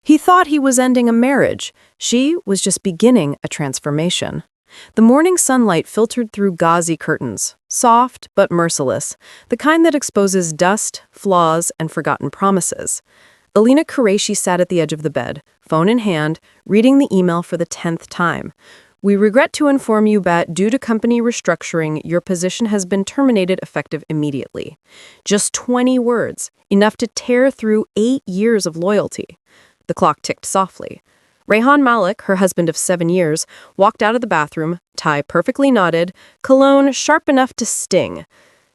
He thought he was ending a marriage. She was just beginning a transformation. The morning sunlight filtered through gauzy curtains, soft but merciless, the kind that exposes dust, flaws, and forgotten promises. Alina Qureshi sat at the edge of the bed, phone in hand, reading the email for the 10th time. We regret to inform you that, due to company restructuring, your position has been terminated effective immediately. Just 20 words, enough to tear through 8 years of loyalty. The clock ticked softly. Rehan Malik, her husband of 7 years, walked out of the bathroom, tie perfectly knotted, cologne sharp enough to sting.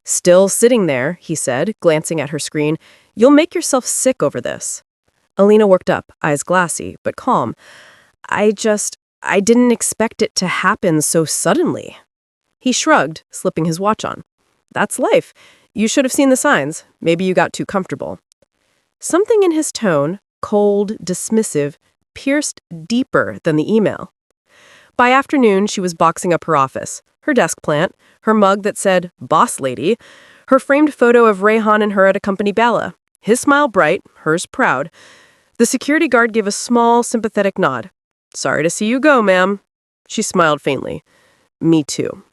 "Still sitting there," he said, glancing at her screen. "You'll make yourself sick over this." Alina worked up, eyes glassy, but calm. I didn't expect it to happen so suddenly." He shrugged, slipping his watch on. "That's life. You should have seen the signs. Maybe you got too comfortable." Something in his tone, cold, dismissive, pierced deeper than the email. By afternoon, she was boxing up her office, her desk plant, her mug that said, "Boss Lady," her framed photo of Rehan and her at a company gala, his smile bright, hers proud. The security guard gave a small, sympathetic nod. "Sorry to see you go, ma'am." She smiled faintly. "Me too."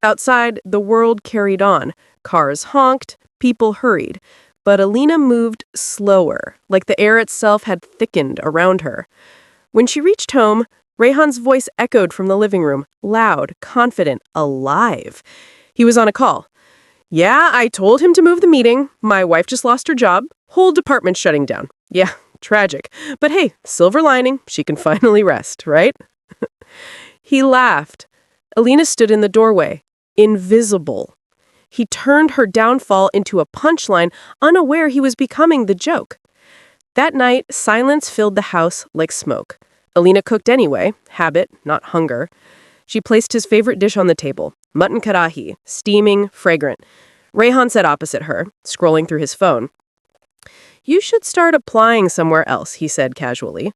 Outside, the world carried on. Cars honked, people hurried. But Alina moved slower, like the air itself had thickened around her. When she reached home, Rehan's voice echoed from the living room, loud, confident, alive. He was on a call. "Yeah, I told him to move the meeting. My wife just lost her job. Whole department shutting down. Yeah, tragic. But hey, silver lining, she can finally rest, right?" He laughed. Alina stood in the doorway, invisible. He turned her downfall into a punchline, unaware he was becoming the joke. That night, silence filled the house like smoke. Alina cooked anyway, habit, not hunger. She placed his favorite dish on the table, mutton karahi, steaming, fragrant. Rehan sat opposite her, scrolling through his phone. "You should start applying somewhere else," he said casually.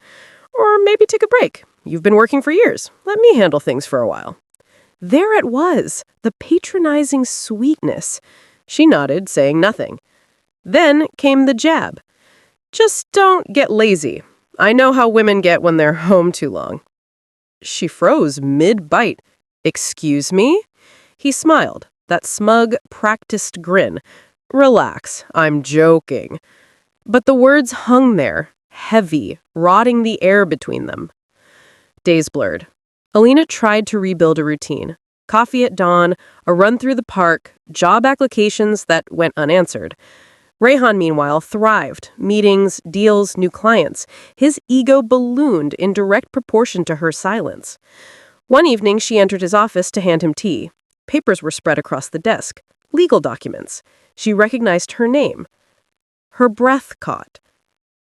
"Or maybe take a break. You've been working for years. Let me handle things for a while." There it was, the patronizing sweetness. She nodded, saying nothing. Then came the jab. "Just don't get lazy. I know how women get when they're home too long." She froze mid-bite. "Excuse me?" He smiled, that smug, practiced grin. "Relax, I'm joking." But the words hung there, heavy, rotting the air between them. Days blurred. Alina tried to rebuild a routine. Coffee at dawn, a run through the park, job applications that went unanswered. Rehan, meanwhile, thrived. Meetings, deals, new clients. His ego ballooned in direct proportion to her silence. One evening, she entered his office to hand him tea. Papers were spread across the desk. Legal documents. She recognized her name. Her breath caught.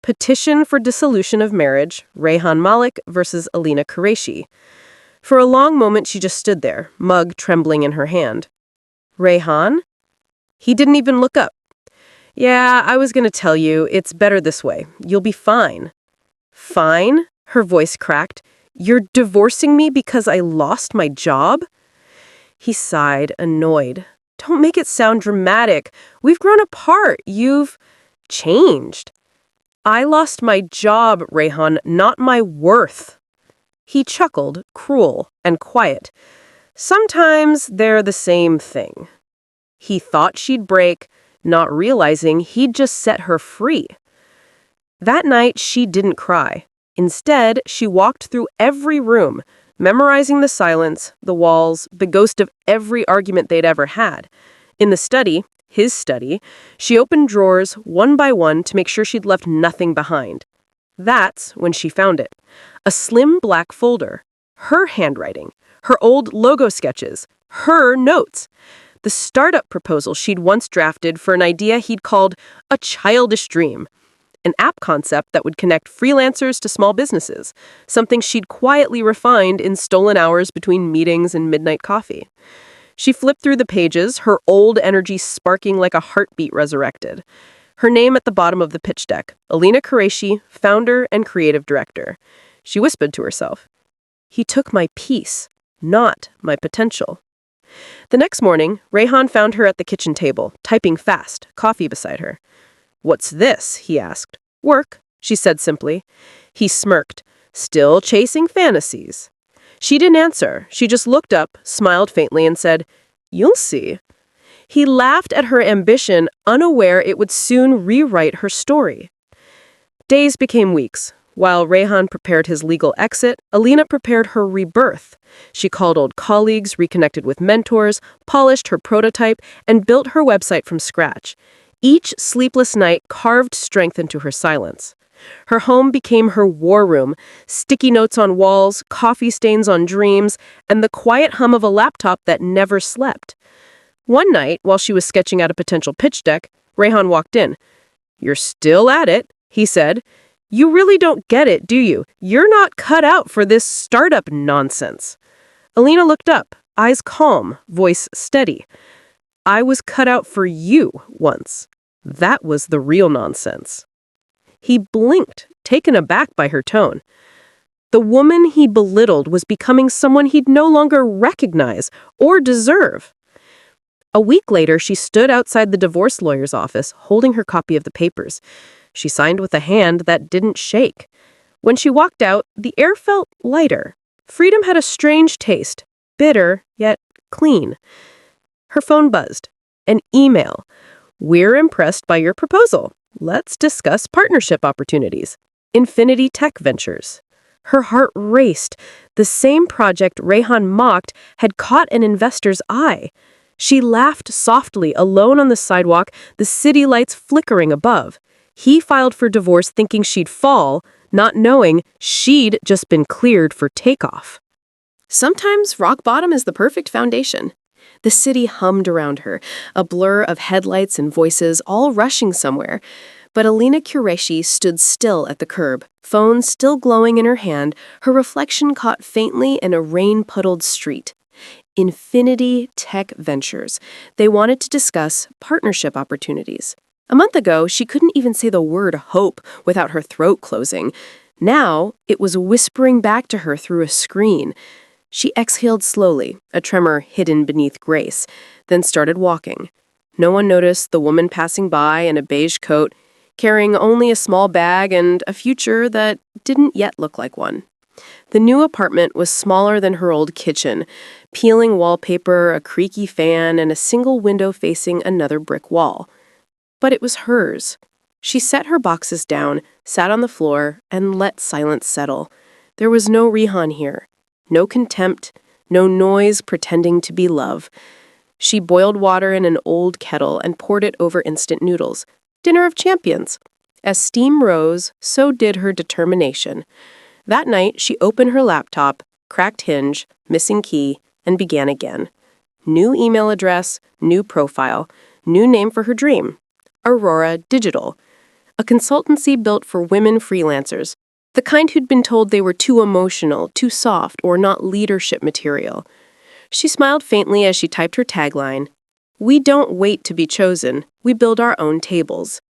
Petition for dissolution of marriage, Rehan Malik versus Alina Qureshi. For a long moment, she just stood there, mug trembling in her hand. "Rehan?" He didn't even look up. "Yeah, I was going to tell you, it's better this way. You'll be fine." "Fine?" Her voice cracked. "You're divorcing me because I lost my job?" He sighed, annoyed. "Don't make it sound dramatic. We've grown apart. You've changed." "I lost my job, Rehan, not my worth." He chuckled, cruel and quiet. "Sometimes they're the same thing." He thought she'd break, not realizing he'd just set her free. That night, she didn't cry. Instead, she walked through every room, memorizing the silence, the walls, the ghost of every argument they'd ever had. In the study, his study, she opened drawers one by one to make sure she'd left nothing behind. That's when she found it. A slim black folder. Her handwriting. Her old logo sketches. Her notes. The startup proposal she'd once drafted for an idea he'd called a childish dream. An app concept that would connect freelancers to small businesses. Something she'd quietly refined in stolen hours between meetings and midnight coffee. She flipped through the pages, her old energy sparking like a heartbeat resurrected. Her name at the bottom of the pitch deck, Alina Qureshi, founder and creative director. She whispered to herself, "He took my peace, not my potential." The next morning, Rehan found her at the kitchen table, typing fast, coffee beside her. "What's this?" he asked. "Work," she said simply. He smirked, still chasing fantasies. She didn't answer. She just looked up, smiled faintly, and said, "You'll see." He laughed at her ambition, unaware it would soon rewrite her story. Days became weeks. While Rehan prepared his legal exit, Alina prepared her rebirth. She called old colleagues, reconnected with mentors, polished her prototype, and built her website from scratch. Each sleepless night carved strength into her silence. Her home became her war room, sticky notes on walls, coffee stains on dreams, and the quiet hum of a laptop that never slept. One night, while she was sketching out a potential pitch deck, Rehan walked in. "You're still at it," he said. "You really don't get it, do you? You're not cut out for this startup nonsense." Alina looked up, eyes calm, voice steady. "I was cut out for you once. That was the real nonsense." He blinked, taken aback by her tone. The woman he belittled was becoming someone he'd no longer recognize or deserve. A week later, she stood outside the divorce lawyer's office, holding her copy of the papers. She signed with a hand that didn't shake. When she walked out, the air felt lighter. Freedom had a strange taste, bitter, yet clean. Her phone buzzed. An email. "We're impressed by your proposal. Let's discuss partnership opportunities. Infinity Tech Ventures." Her heart raced. The same project Rehan mocked had caught an investor's eye. She laughed softly, alone on the sidewalk, the city lights flickering above. He filed for divorce thinking she'd fall, not knowing she'd just been cleared for takeoff. Sometimes rock bottom is the perfect foundation. The city hummed around her, a blur of headlights and voices all rushing somewhere. But Alina Qureshi stood still at the curb, phone still glowing in her hand, her reflection caught faintly in a rain-puddled street. Infinity Tech Ventures. They wanted to discuss partnership opportunities. A month ago, she couldn't even say the word hope without her throat closing. Now, it was whispering back to her through a screen. She exhaled slowly, a tremor hidden beneath grace, then started walking. No one noticed the woman passing by in a beige coat, carrying only a small bag and a future that didn't yet look like one. The new apartment was smaller than her old kitchen, peeling wallpaper, a creaky fan, and a single window facing another brick wall. But it was hers. She set her boxes down, sat on the floor, and let silence settle. There was no Rehan here. No contempt, no noise pretending to be love. She boiled water in an old kettle and poured it over instant noodles. Dinner of champions. As steam rose, so did her determination. That night, she opened her laptop, cracked hinge, missing key, and began again. New email address, new profile, new name for her dream. Aurora Digital. A consultancy built for women freelancers, the kind who'd been told they were too emotional, too soft, or not leadership material. She smiled faintly as she typed her tagline, "We don't wait to be chosen, we build our own tables."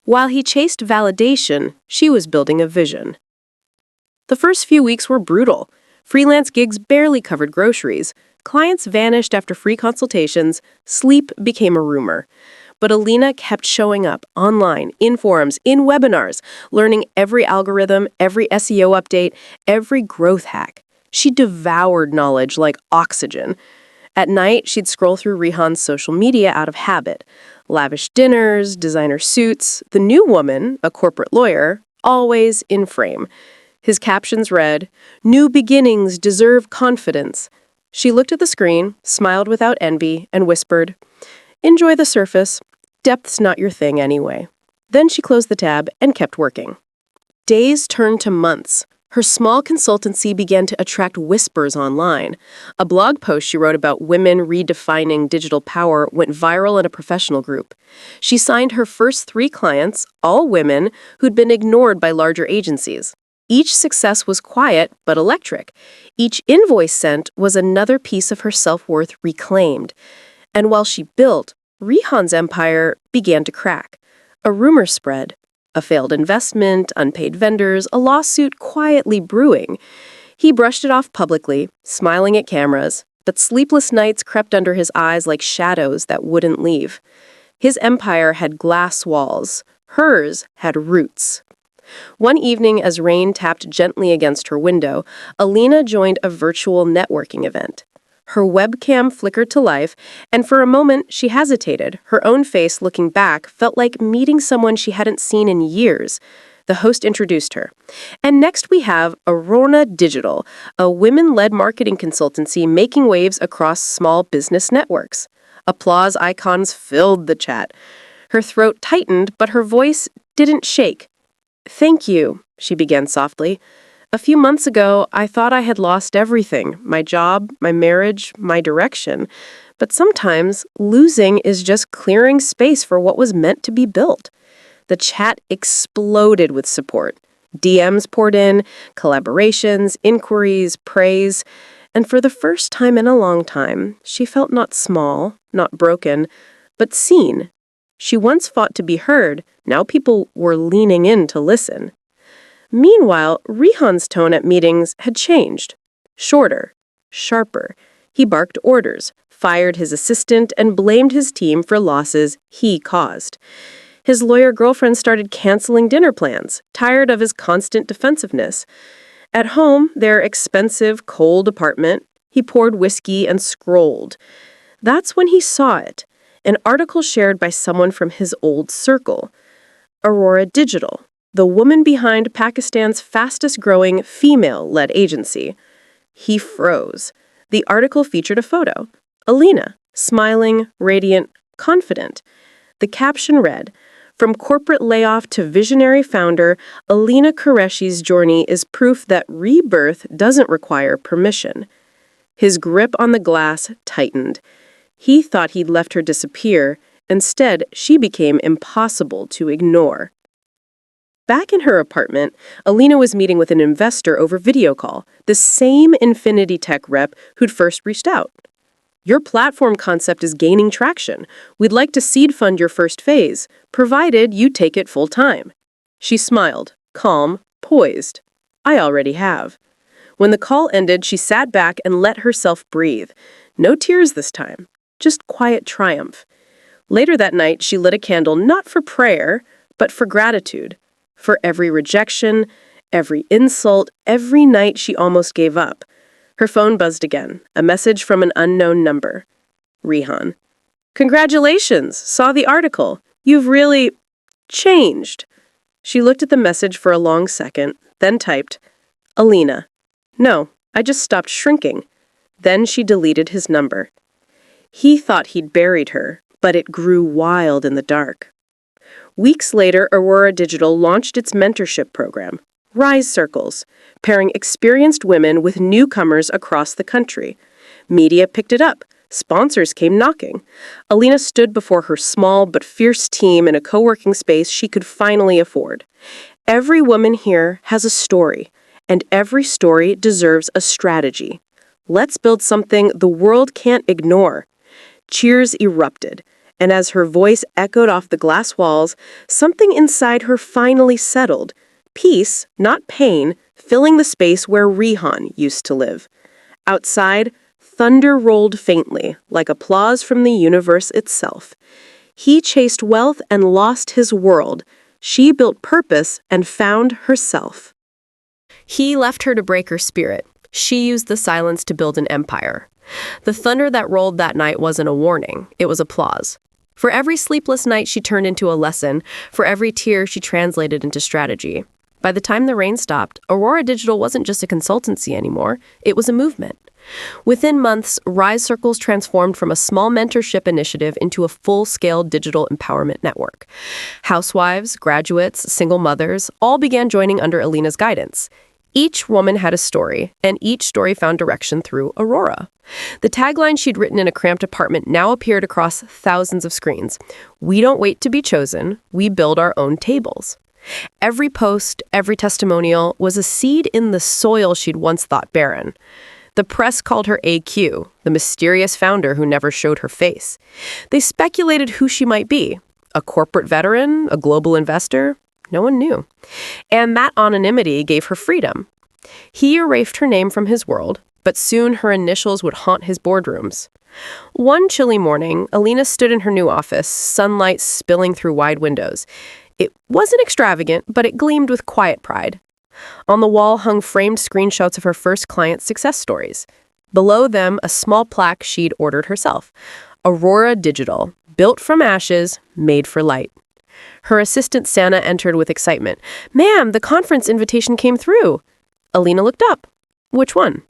While he chased validation, she was building a vision. The first few weeks were brutal. Freelance gigs barely covered groceries. Clients vanished after free consultations. Sleep became a rumor. But Alina kept showing up online, in forums, in webinars, learning every algorithm, every SEO update, every growth hack. She devoured knowledge like oxygen. At night, she'd scroll through Rehan's social media out of habit. Lavish dinners, designer suits, the new woman, a corporate lawyer, always in frame. His captions read, "New beginnings deserve confidence." She looked at the screen, smiled without envy, and whispered, "Enjoy the surface. Depth's not your thing anyway." Then she closed the tab and kept working. Days turned to months. Her small consultancy began to attract whispers online. A blog post she wrote about women redefining digital power went viral in a professional group. She signed her first 3 clients, all women, who'd been ignored by larger agencies. Each success was quiet but electric. Each invoice sent was another piece of her self-worth reclaimed. And while she built, Rehan's empire began to crack. A rumor spread. A failed investment, unpaid vendors, a lawsuit quietly brewing. He brushed it off publicly, smiling at cameras, but sleepless nights crept under his eyes like shadows that wouldn't leave. His empire had glass walls. Hers had roots. One evening, as rain tapped gently against her window, Alina joined a virtual networking event. Her webcam flickered to life, and for a moment she hesitated. Her own face looking back felt like meeting someone she hadn't seen in years. The host introduced her. And next we have Aurora Digital, a women-led marketing consultancy making waves across small business networks. Applause icons filled the chat. Her throat tightened, but her voice didn't shake. "Thank you," she began softly. "A few months ago, I thought I had lost everything, my job, my marriage, my direction. But sometimes, losing is just clearing space for what was meant to be built." The chat exploded with support. DMs poured in, collaborations, inquiries, praise. And for the first time in a long time, she felt not small, not broken, but seen. She once fought to be heard, now people were leaning in to listen. Meanwhile, Rihan's tone at meetings had changed. Shorter, sharper. He barked orders, fired his assistant, and blamed his team for losses he caused. His lawyer girlfriend started canceling dinner plans, tired of his constant defensiveness. At home, their expensive, cold apartment, he poured whiskey and scrolled. That's when he saw it, an article shared by someone from his old circle. Aurora Digital, the woman behind Pakistan's fastest-growing female-led agency. He froze. The article featured a photo. Alina, smiling, radiant, confident. The caption read, "From corporate layoff to visionary founder, Alina Qureshi's journey is proof that rebirth doesn't require permission." His grip on the glass tightened. He thought he'd left her disappear. Instead, she became impossible to ignore. Back in her apartment, Alina was meeting with an investor over video call, the same Infinity Tech rep who'd first reached out. "Your platform concept is gaining traction. We'd like to seed fund your first phase, provided you take it full time." She smiled, calm, poised. "I already have." When the call ended, she sat back and let herself breathe. No tears this time, just quiet triumph. Later that night, she lit a candle not for prayer, but for gratitude. For every rejection, every insult, every night she almost gave up. Her phone buzzed again, a message from an unknown number. Rihan. "Congratulations! Saw the article. You've really changed." She looked at the message for a long second, then typed, "Alina. No, I just stopped shrinking." Then she deleted his number. He thought he'd buried her, but it grew wild in the dark. Weeks later, Aurora Digital launched its mentorship program, Rise Circles, pairing experienced women with newcomers across the country. Media picked it up. Sponsors came knocking. Alina stood before her small but fierce team in a co-working space she could finally afford. Every woman here has a story, and every story deserves a strategy. Let's build something the world can't ignore. Cheers erupted, and as her voice echoed off the glass walls, something inside her finally settled. Peace, not pain, filling the space where Rihan used to live. Outside, thunder rolled faintly, like applause from the universe itself. He chased wealth and lost his world. She built purpose and found herself. He left her to break her spirit. She used the silence to build an empire. The thunder that rolled that night wasn't a warning, it was applause. For every sleepless night she turned into a lesson, for every tear she translated into strategy. By the time the rain stopped, Aurora Digital wasn't just a consultancy anymore, it was a movement. Within months, Rise Circles transformed from a small mentorship initiative into a full-scale digital empowerment network. Housewives, graduates, single mothers, all began joining under Alina's guidance. Each woman had a story, and each story found direction through Aurora. The tagline she'd written in a cramped apartment now appeared across thousands of screens. "We don't wait to be chosen, we build our own tables." Every post, every testimonial was a seed in the soil she'd once thought barren. The press called her AQ, the mysterious founder who never showed her face. They speculated who she might be. A corporate veteran? A global investor? No one knew. And that anonymity gave her freedom. He erased her name from his world, but soon her initials would haunt his boardrooms. One chilly morning, Alina stood in her new office, sunlight spilling through wide windows. It wasn't extravagant, but it gleamed with quiet pride. On the wall hung framed screenshots of her first client's success stories. Below them, a small plaque she'd ordered herself. Aurora Digital, built from ashes, made for light. Her assistant Santa entered with excitement. "Ma'am, the conference invitation came through." Alina looked up. "Which one?"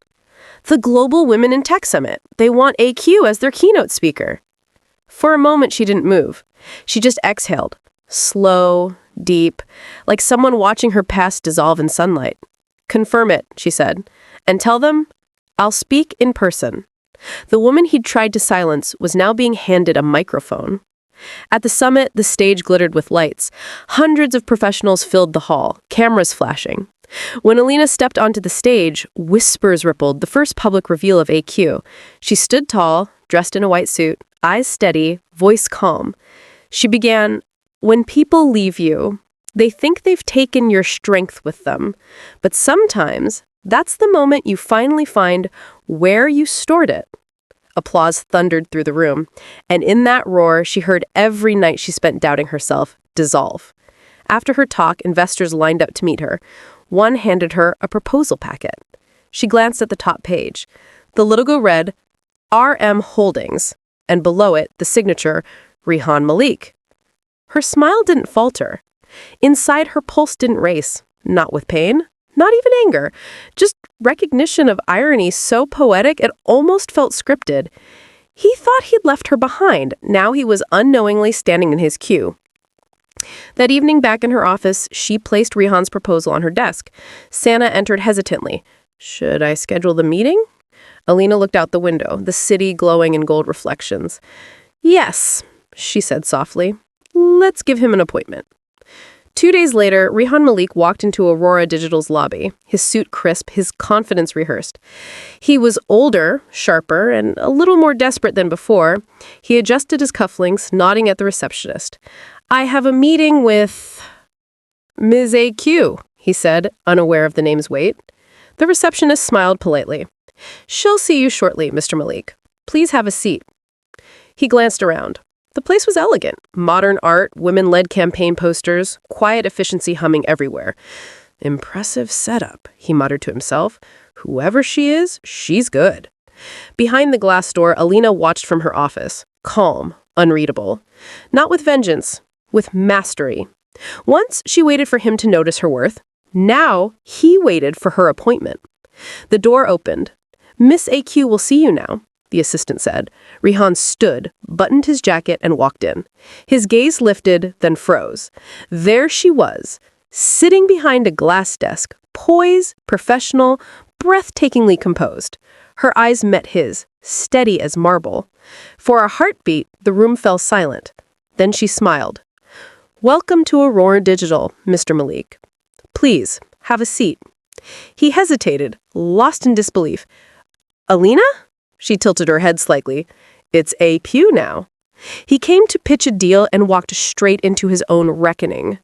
"The Global Women in Tech Summit. They want AQ as their keynote speaker." For a moment, she didn't move. She just exhaled. Slow, deep, like someone watching her past dissolve in sunlight. "Confirm it," she said, "and tell them I'll speak in person." The woman he'd tried to silence was now being handed a microphone. At the summit, the stage glittered with lights. Hundreds of professionals filled the hall, cameras flashing. When Alina stepped onto the stage, whispers rippled, the first public reveal of AQ. She stood tall, dressed in a white suit, eyes steady, voice calm. She began, "When people leave you, they think they've taken your strength with them. But sometimes, that's the moment you finally find where you stored it." Applause thundered through the room, and in that roar, she heard every night she spent doubting herself dissolve. After her talk, investors lined up to meet her. One handed her a proposal packet. She glanced at the top page. The logo read, RM Holdings, and below it, the signature, Rehan Malik. Her smile didn't falter. Inside, her pulse didn't race, not with pain, not even anger, just recognition of irony so poetic it almost felt scripted. He thought he'd left her behind. Now he was unknowingly standing in his queue. That evening back in her office, she placed Rehan's proposal on her desk. Santa entered hesitantly. "Should I schedule the meeting?" Alina looked out the window, the city glowing in gold reflections. "Yes," she said softly. "Let's give him an appointment." 2 days later, Rehan Malik walked into Aurora Digital's lobby, his suit crisp, his confidence rehearsed. He was older, sharper, and a little more desperate than before. He adjusted his cufflinks, nodding at the receptionist. "I have a meeting with Ms. AQ, he said, unaware of the name's weight. The receptionist smiled politely. "She'll see you shortly, Mr. Malik. Please have a seat." He glanced around. The place was elegant. Modern art, women-led campaign posters, quiet efficiency humming everywhere. "Impressive setup," he muttered to himself. "Whoever she is, she's good." Behind the glass door, Alina watched from her office. Calm, unreadable. Not with vengeance, with mastery. Once, she waited for him to notice her worth. Now, he waited for her appointment. The door opened. "Miss AQ will see you now," the assistant said. Rehan stood, buttoned his jacket, and walked in. His gaze lifted, then froze. There she was, sitting behind a glass desk, poised, professional, breathtakingly composed. Her eyes met his, steady as marble. For a heartbeat, the room fell silent. Then she smiled. "Welcome to Aurora Digital, Mr. Malik. Please, have a seat." He hesitated, lost in disbelief. "Alina?" She tilted her head slightly. "It's AQ now." He came to pitch a deal and walked straight into his own reckoning.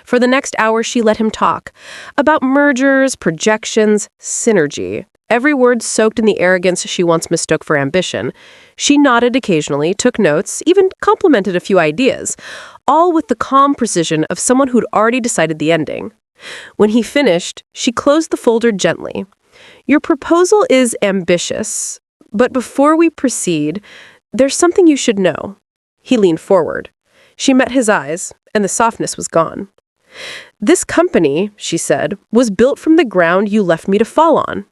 For the next hour, she let him talk. About mergers, projections, synergy. Every word soaked in the arrogance she once mistook for ambition. She nodded occasionally, took notes, even complimented a few ideas, all with the calm precision of someone who'd already decided the ending. When he finished, she closed the folder gently. "Your proposal is ambitious, but before we proceed, there's something you should know." He leaned forward. She met his eyes, and the softness was gone. "This company," she said, "was built from the ground you left me to fall on."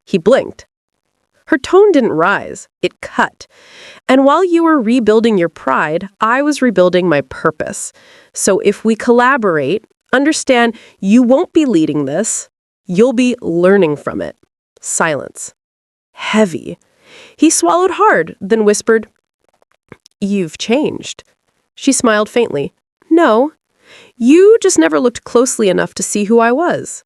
He blinked. Her tone didn't rise, it cut. "And while you were rebuilding your pride, I was rebuilding my purpose. So if we collaborate, understand you won't be leading this, you'll be learning from it." Silence. Heavy. He swallowed hard, then whispered, "You've changed." She smiled faintly. "No, you just never looked closely enough to see who I was."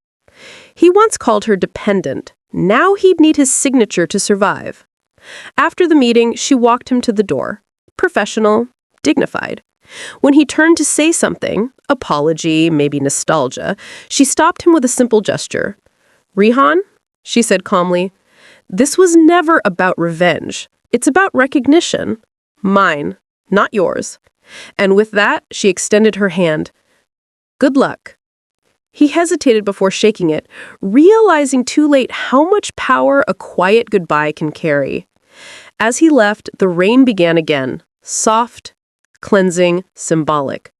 He once called her dependent. Now he'd need his signature to survive. After the meeting, she walked him to the door. Professional, dignified. When he turned to say something, apology, maybe nostalgia, she stopped him with a simple gesture. "Rehan," she said calmly, "this was never about revenge. It's about recognition. Mine, not yours." And with that, she extended her hand. Good luck." He hesitated before shaking it, realizing too late how much power a quiet goodbye can carry. As he left, the rain began again, soft, cleansing, symbolic.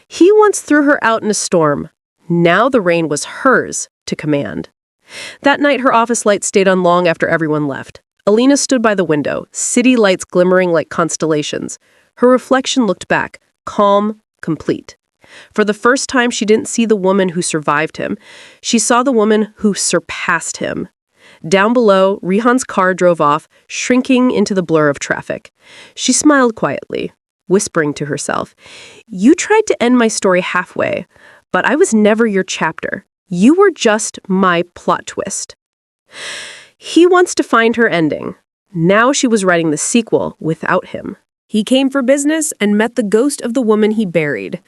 He once threw her out in a storm. Now the rain was hers to command. That night, her office lights stayed on long after everyone left. Alina stood by the window, city lights glimmering like constellations. Her reflection looked back, calm, complete. For the first time, she didn't see the woman who survived him. She saw the woman who surpassed him. Down below, Rihan's car drove off, shrinking into the blur of traffic. She smiled quietly, whispering to herself, "You tried to end my story halfway, but I was never your chapter. You were just my plot twist." He wants to find her ending. Now she was writing the sequel without him. He came for business and met the ghost of the woman he buried.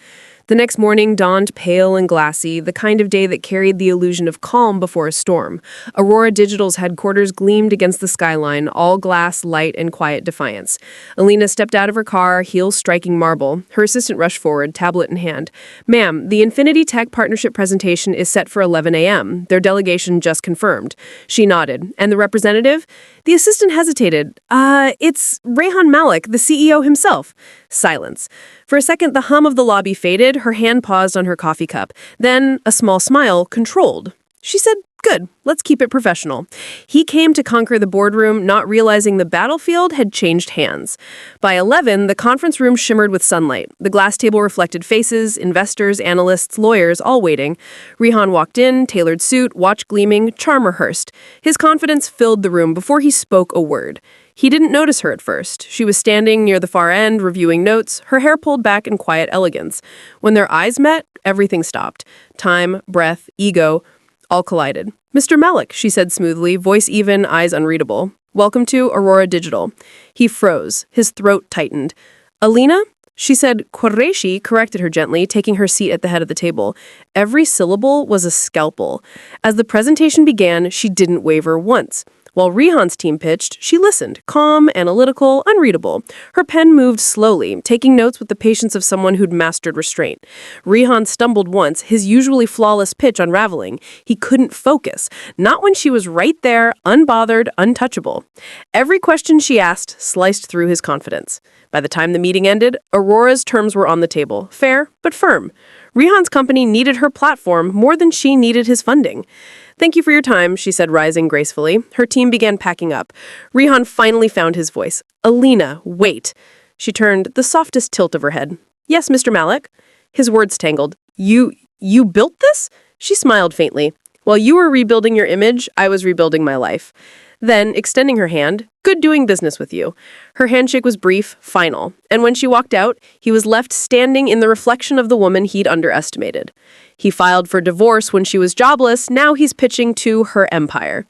The next morning dawned pale and glassy, the kind of day that carried the illusion of calm before a storm. Aurora Digital's headquarters gleamed against the skyline, all glass, light, and quiet defiance. Alina stepped out of her car, heels striking marble. Her assistant rushed forward, tablet in hand. "Ma'am, the Infinity Tech Partnership presentation is set for 11 a.m. Their delegation just confirmed." She nodded. "And the representative?" The assistant hesitated. It's Rehan Malik, the CEO himself." Silence. For a second, the hum of the lobby faded, her hand paused on her coffee cup. Then, a small smile, controlled. She said, "Good, let's keep it professional." He came to conquer the boardroom, not realizing the battlefield had changed hands. By 11, the conference room shimmered with sunlight. The glass table reflected faces, investors, analysts, lawyers, all waiting. Rehan walked in, tailored suit, watch gleaming, charm rehearsed. His confidence filled the room before he spoke a word. He didn't notice her at first. She was standing near the far end, reviewing notes, her hair pulled back in quiet elegance. When their eyes met, everything stopped. Time, breath, ego, all collided. "Mr. Malik," she said smoothly, voice even, eyes unreadable. "Welcome to Aurora Digital." He froze. His throat tightened. "Alina?" She said. Qureshi corrected her gently, taking her seat at the head of the table. Every syllable was a scalpel. As the presentation began, she didn't waver once. While Rehan's team pitched, she listened, calm, analytical, unreadable. Her pen moved slowly, taking notes with the patience of someone who'd mastered restraint. Rehan stumbled once, his usually flawless pitch unraveling. He couldn't focus, not when she was right there, unbothered, untouchable. Every question she asked sliced through his confidence. By the time the meeting ended, Aurora's terms were on the table, fair but firm. Rehan's company needed her platform more than she needed his funding. "Thank you for your time," she said, rising gracefully. Her team began packing up. Rehan finally found his voice. "Alina, wait." She turned the softest tilt of her head. "Yes, Mr. Malik." His words tangled. You built this?" She smiled faintly. "While you were rebuilding your image, I was rebuilding my life." Then, extending her hand, "Good doing business with you." Her handshake was brief, final, and when she walked out, he was left standing in the reflection of the woman he'd underestimated. He filed for divorce when she was jobless, now he's pitching to her empire.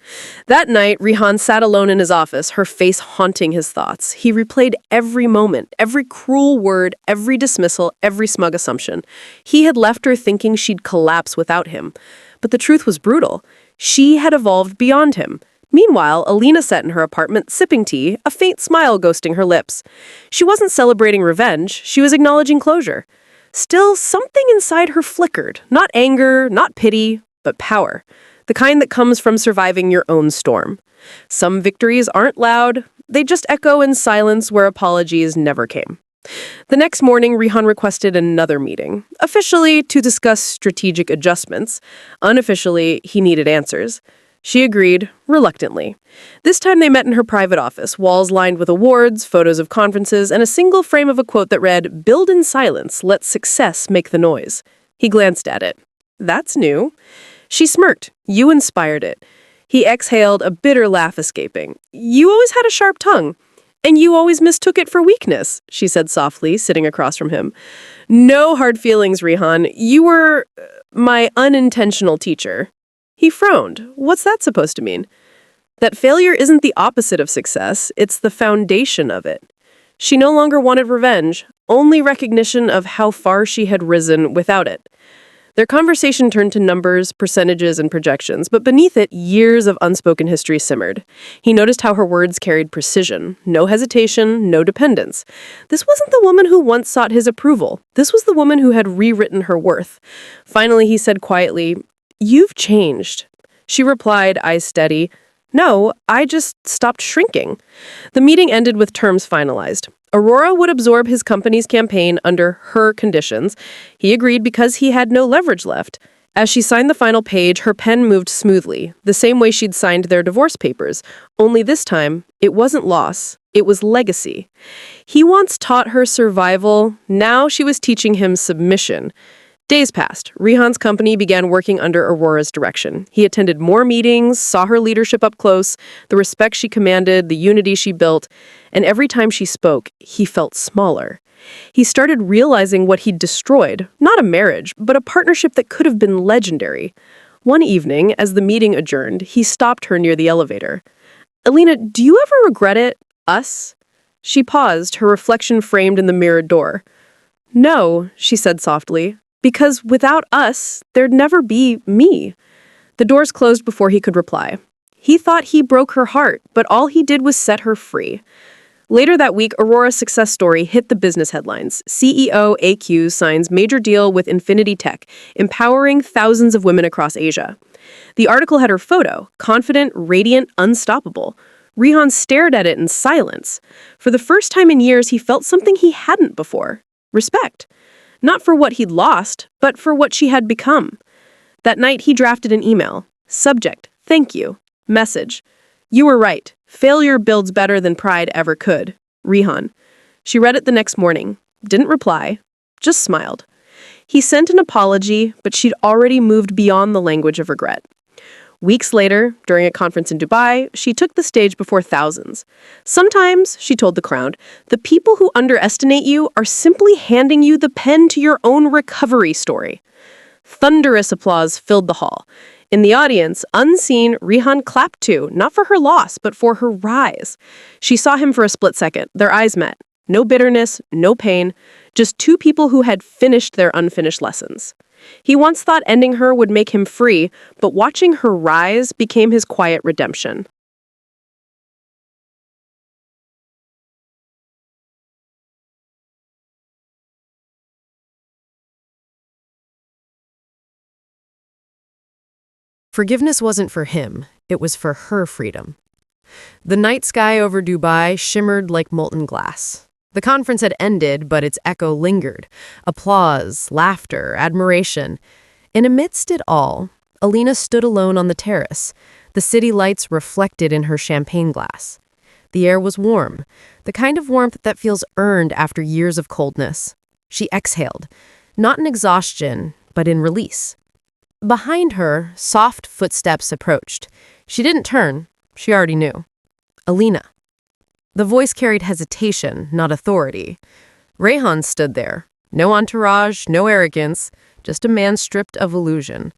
That night, Rehan sat alone in his office, her face haunting his thoughts. He replayed every moment, every cruel word, every dismissal, every smug assumption. He had left her thinking she'd collapse without him. But the truth was brutal. She had evolved beyond him. Meanwhile, Alina sat in her apartment, sipping tea, a faint smile ghosting her lips. She wasn't celebrating revenge, she was acknowledging closure. Still, something inside her flickered. Not anger, not pity, but power. The kind that comes from surviving your own storm. Some victories aren't loud, they just echo in silence where apologies never came. The next morning, Rehan requested another meeting. Officially, to discuss strategic adjustments. Unofficially, he needed answers. She agreed, reluctantly. This time they met in her private office, walls lined with awards, photos of conferences, and a single frame of a quote that read, "Build in silence, let success make the noise." He glanced at it. "That's new." She smirked. "You inspired it." He exhaled, a bitter laugh escaping. "You always had a sharp tongue. And you always mistook it for weakness," she said softly, sitting across from him. "No hard feelings, Rehan. You were my unintentional teacher." He frowned. What's that supposed to mean? That failure isn't the opposite of success, it's the foundation of it. She no longer wanted revenge, only recognition of how far she had risen without it. Their conversation turned to numbers, percentages, and projections, but beneath it, years of unspoken history simmered. He noticed how her words carried precision, no hesitation, no dependence. This wasn't the woman who once sought his approval. This was the woman who had rewritten her worth. Finally, he said quietly, "You've changed." She replied, eyes steady, "No, I just stopped shrinking." The meeting ended with terms finalized. Aurora would absorb his company's campaign under her conditions. He agreed because he had no leverage left. As she signed the final page, her pen moved smoothly, the same way she'd signed their divorce papers. Only this time, it wasn't loss, it was legacy. He once taught her survival, now she was teaching him submission. Days passed. Rihan's company began working under Aurora's direction. He attended more meetings, saw her leadership up close, the respect she commanded, the unity she built, and every time she spoke, he felt smaller. He started realizing what he'd destroyed, not a marriage, but a partnership that could have been legendary. One evening, as the meeting adjourned, he stopped her near the elevator. "Alina, do you ever regret it? Us?" She paused, her reflection framed in the mirrored door. "No," she said softly. "Because without us, there'd never be me." The doors closed before he could reply. He thought he broke her heart, but all he did was set her free. Later that week, Aurora's success story hit the business headlines. CEO AQ signs major deal with Infinity Tech, empowering thousands of women across Asia. The article had her photo, confident, radiant, unstoppable. Rihan stared at it in silence. For the first time in years, he felt something he hadn't before. Respect. Not for what he'd lost, but for what she had become. That night, he drafted an email. Subject, thank you. Message, you were right. Failure builds better than pride ever could. Rihan. She read it the next morning. Didn't reply. Just smiled. He sent an apology, but she'd already moved beyond the language of regret. Weeks later, during a conference in Dubai, she took the stage before thousands. Sometimes, she told the crowd, the people who underestimate you are simply handing you the pen to your own recovery story. Thunderous applause filled the hall. In the audience, unseen, Rihan clapped too, not for her loss, but for her rise. She saw him for a split second. Their eyes met. No bitterness, no pain, just two people who had finished their unfinished lessons. He once thought ending her would make him free, but watching her rise became his quiet redemption. Forgiveness wasn't for him, it was for her freedom. The night sky over Dubai shimmered like molten glass. The conference had ended, but its echo lingered. Applause, laughter, admiration. And amidst it all, Alina stood alone on the terrace, the city lights reflected in her champagne glass. The air was warm, the kind of warmth that feels earned after years of coldness. She exhaled, not in exhaustion, but in release. Behind her, soft footsteps approached. She didn't turn, she already knew. Alina. The voice carried hesitation, not authority. Rehan stood there. No entourage, no arrogance, just a man stripped of illusion.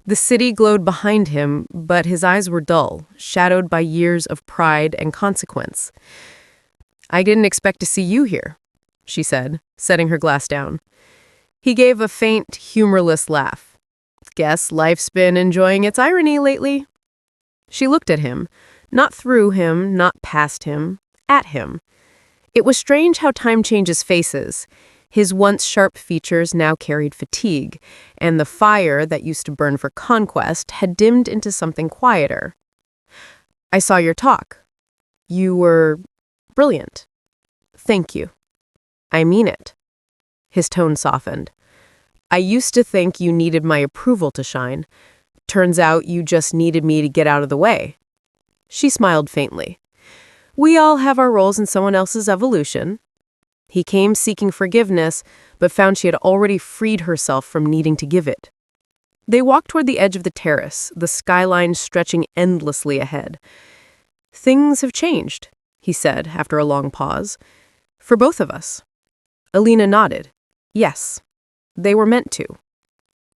The city glowed behind him, but his eyes were dull, shadowed by years of pride and consequence. "I didn't expect to see you here," she said, setting her glass down. He gave a faint, humorless laugh. "Guess life's been enjoying its irony lately." She looked at him, not through him, not past him, at him. It was strange how time changes faces. His once sharp features now carried fatigue, and the fire that used to burn for conquest had dimmed into something quieter. "I saw your talk. You were brilliant. Thank you. I mean it." His tone softened. "I used to think you needed my approval to shine. Turns out you just needed me to get out of the way." She smiled faintly. "We all have our roles in someone else's evolution." He came seeking forgiveness, but found she had already freed herself from needing to give it. They walked toward the edge of the terrace, the skyline stretching endlessly ahead. "Things have changed," he said after a long pause. "For both of us." Alina nodded. "Yes, they were meant to.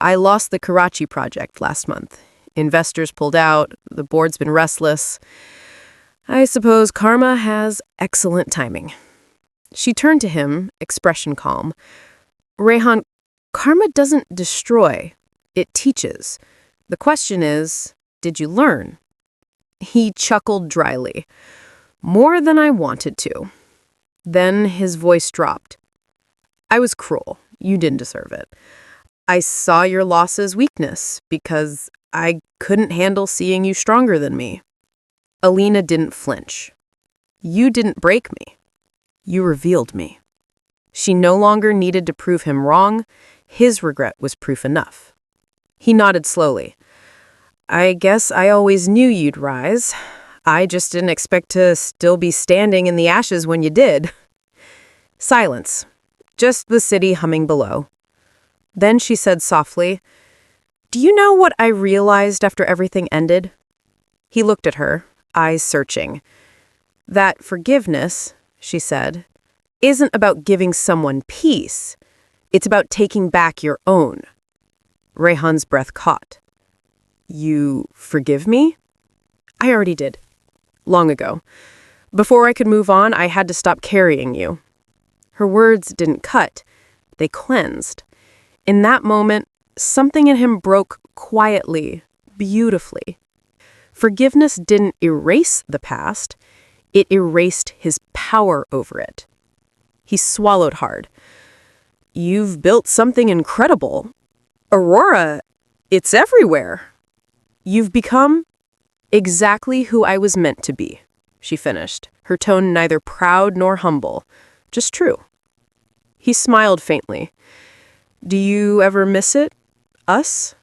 I lost the Karachi project last month. Investors pulled out, the board's been restless. I suppose karma has excellent timing." She turned to him, expression calm. "Rehan, karma doesn't destroy, It teaches. The question is, did you learn? He chuckled dryly. More than I wanted to. Then his voice dropped. I was cruel. You didn't deserve it. I saw your loss as weakness because I couldn't handle seeing you stronger than me. Alina didn't flinch. You didn't break me. You revealed me. She no longer needed to prove him wrong. His regret was proof enough. He nodded slowly. I guess I always knew you'd rise. I just didn't expect to still be standing in the ashes when you did. Silence. Just the city humming below. Then she said softly, Do you know what I realized after everything ended? He looked at her, eyes searching. That forgiveness, she said, isn't about giving someone peace. It's about taking back your own. Rayhan's breath caught. You forgive me? I already did. Long ago. Before I could move on, I had to stop carrying you. Her words didn't cut. They cleansed. In that moment, something in him broke quietly, beautifully. Forgiveness didn't erase the past. It erased his power over it. He swallowed hard. You've built something incredible. Aurora, it's everywhere. You've become exactly who I was meant to be, she finished, her tone neither proud nor humble, just true. He smiled faintly. Do you ever miss it? Us?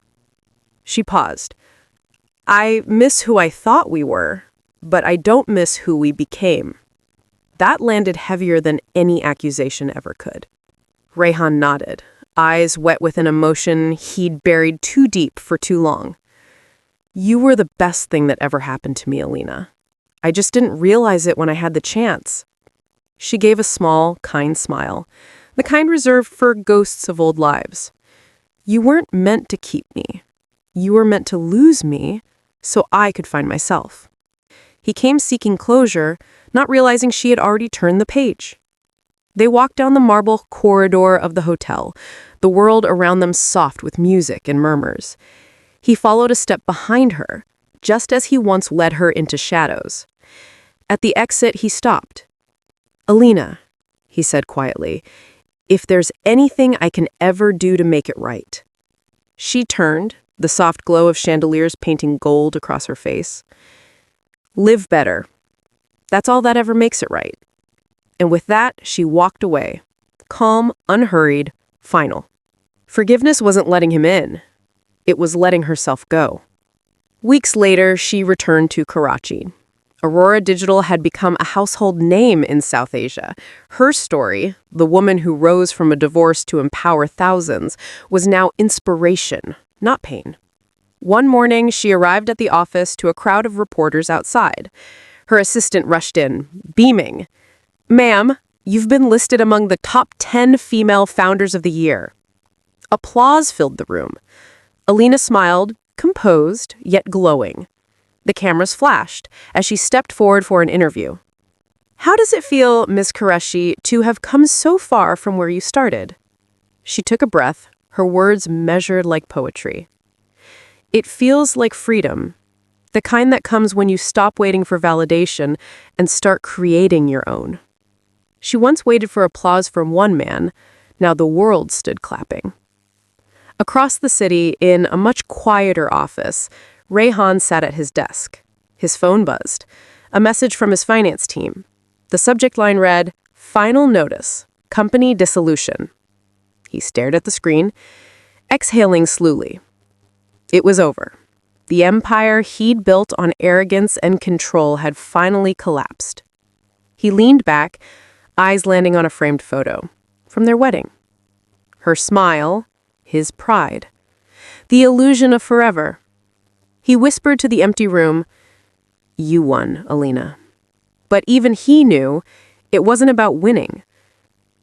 She paused. I miss who I thought we were, but I don't miss who we became. That landed heavier than any accusation ever could. Rayhan nodded, eyes wet with an emotion he'd buried too deep for too long. You were the best thing that ever happened to me, Alina. I just didn't realize it when I had the chance. She gave a small, kind smile, the kind reserved for ghosts of old lives. You weren't meant to keep me. You were meant to lose me so I could find myself. He came seeking closure, not realizing she had already turned the page. They walked down the marble corridor of the hotel, the world around them soft with music and murmurs. He followed a step behind her, just as he once led her into shadows. At the exit, he stopped. Alina, he said quietly, if there's anything I can ever do to make it right. She turned, the soft glow of chandeliers painting gold across her face. Live better. That's all that ever makes it right. And with that, she walked away, calm, unhurried, final. Forgiveness wasn't letting him in. It was letting herself go. Weeks later, she returned to Karachi. Aurora Digital had become a household name in South Asia. Her story, the woman who rose from a divorce to empower thousands, was now inspiration, not pain. One morning, she arrived at the office to a crowd of reporters outside. Her assistant rushed in, beaming. Ma'am, you've been listed among the top 10 female founders of the year. Applause filled the room. Alina smiled, composed, yet glowing. The cameras flashed as she stepped forward for an interview. How does it feel, Ms. Qureshi, to have come so far from where you started? She took a breath, her words measured like poetry. It feels like freedom, the kind that comes when you stop waiting for validation and start creating your own. She once waited for applause from one man, now the world stood clapping. Across the city, in a much quieter office, Rayhan sat at his desk. His phone buzzed. A message from his finance team. The subject line read, Final Notice, Company Dissolution. He stared at the screen, exhaling slowly. It was over. The empire he'd built on arrogance and control had finally collapsed. He leaned back, eyes landing on a framed photo from their wedding. Her smile, his pride. The illusion of forever. He whispered to the empty room, You won, Alina. But even he knew it wasn't about winning.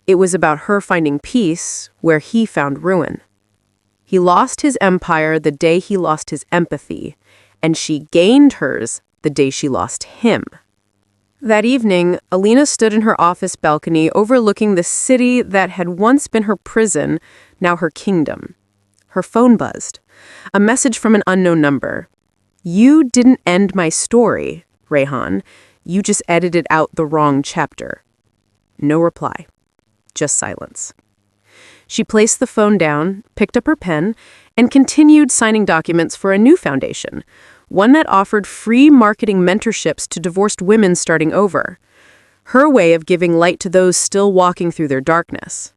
It was about her finding peace where he found ruin. He lost his empire the day he lost his empathy, and she gained hers the day she lost him. That evening, Alina stood in her office balcony overlooking the city that had once been her prison, now her kingdom. Her phone buzzed. A message from an unknown number. You didn't end my story, Rayhan. You just edited out the wrong chapter. No reply. Just silence. She placed the phone down, picked up her pen, and continued signing documents for a new foundation, one that offered free marketing mentorships to divorced women starting over. Her way of giving light to those still walking through their darkness.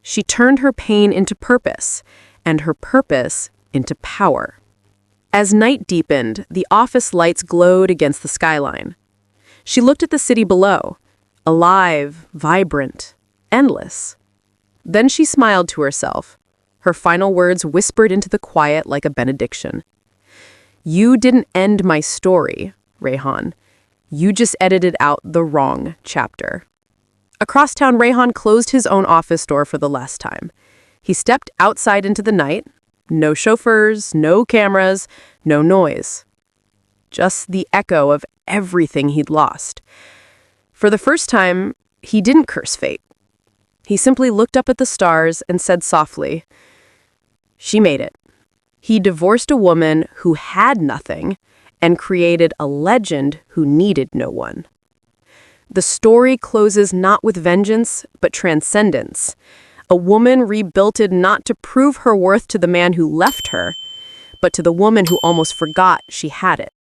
She turned her pain into purpose, and her purpose into power. As night deepened, the office lights glowed against the skyline. She looked at the city below, alive, vibrant, endless. Then she smiled to herself, her final words whispered into the quiet like a benediction. You didn't end my story, Rayhan. You just edited out the wrong chapter. Across town, Rayhan closed his own office door for the last time. He stepped outside into the night. No chauffeurs, no cameras, no noise. Just the echo of everything he'd lost. For the first time, he didn't curse fate. He simply looked up at the stars and said softly, she made it. He divorced a woman who had nothing and created a legend who needed no one. The story closes not with vengeance, but transcendence. A woman rebuilt it not to prove her worth to the man who left her, but to the woman who almost forgot she had it.